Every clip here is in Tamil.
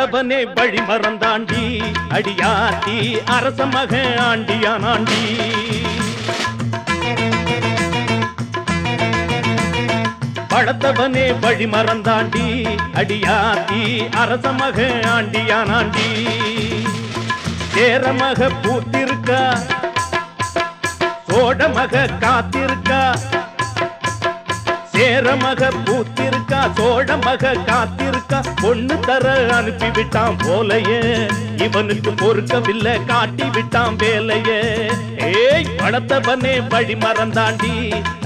படைத்தவனே வழி மறந்தாண்டி அடியாத்தி அரச மக ஆண்டியானாண்டி படைத்தவனே வழி மறந்தாண்டி அடியாத்தி அரச மக ஆண்டியானாண்டி சேரமக பூத்திருக்கா சோழமக காத்திருக்கா சேரமக பூத்திருக்கா சோழமக காத்திருக்கா பொண்ணு தர அனுப்பிவிட்டான் போலையே இவனுக்கு பொறுக்கவில்லை காட்டி விட்டான் வேலையே ஏய் படத்தவனே வழி மறந்தாண்டி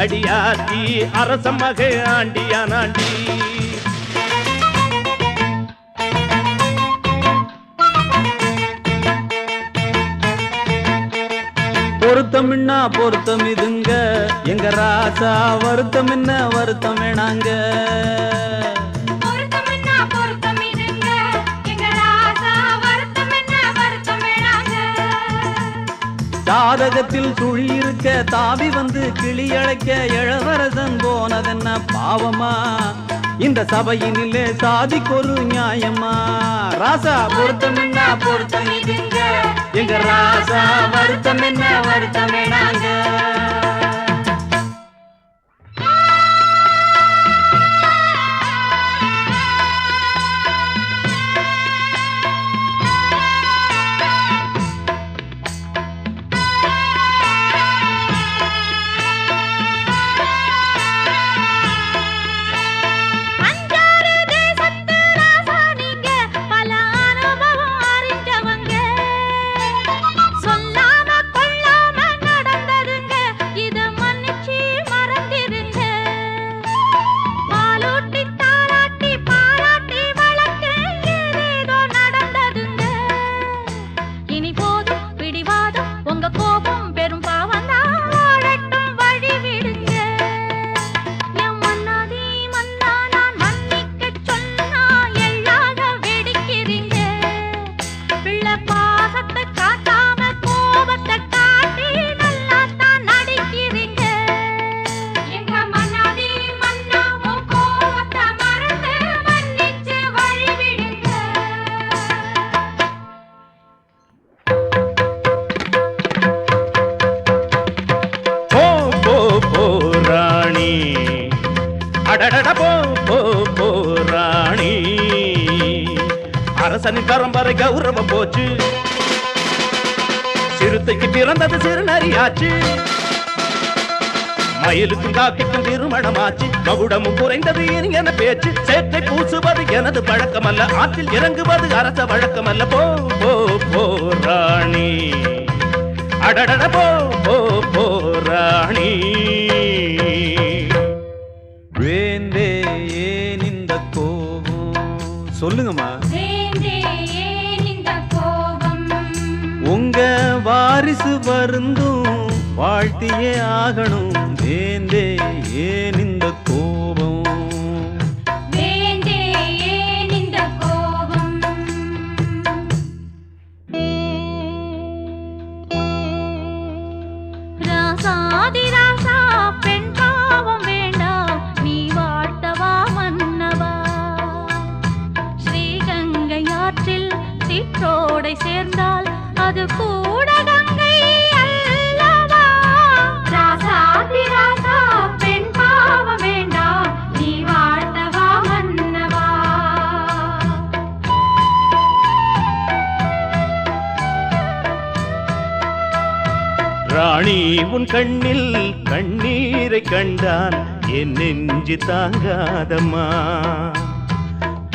அடியாத்தி அரச மக ஆண்டியானாண்டி பொருத்தம்னா பொருத்தம் இதுங்க எங்க ராசா வருத்தம் என்ன வருத்தம் வேணாங்க ஜாதகத்தில் சுழி இருக்க தாவி வந்து கிளி அழைக்க இளவரசன் போனதென்ன பாவமா இந்த சபையினிலே சாதிக்கொரு நியாயமா ராசா பொருத்தம் என்ன பொருத்தம் இதுங்க எங்க ராசா வருத்தம் என்ன வருத்தம் வேணாங்க ராணி அரசனின் பரம்பரை கௌரவம் போச்சு சிறுத்தைக்கு பிறந்தது சிறுநரியாச்சு மயிலுக்கும் காக்கைக்கும் திருமணமாச்சு மகுடமும் குறைந்தது என பேச்சு சேற்றை பூசுவது எனது பழக்கமல்ல ஆற்றில் இறங்குவது அரச வழக்கமல்ல போ போ போ ராணி அடடட போ போ போ ராணி வேண்டே ஏன் இந்த கோபம் சொல்லுங்கம்மா உங்க வாரிசு வருந்தும் வாழ்த்தியே ஆகணும் வேண்டே ஏன் இந்த கோபம் சேர்ந்தால் அது கூட கங்கை அல்லவா ராசாதி ராசா பெண் பாவம் வேண்டாம் நீ வாழ்த்தவா மன்னவா ராணி உன் கண்ணில் கண்ணீரை கண்டான் என் நெஞ்சு தாங்காதம்மா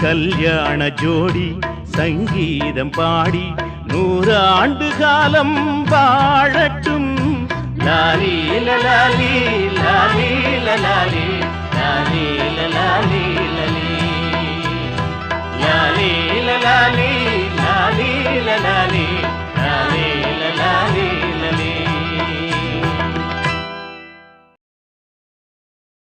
கல்யாண ஜோடி சங்கீதம் பாடி 100 ஆண்டு காலம் வாழட்டும் லாலி லாலி லாலி லாலி லாலி லாலி லாலி லாலி லாலி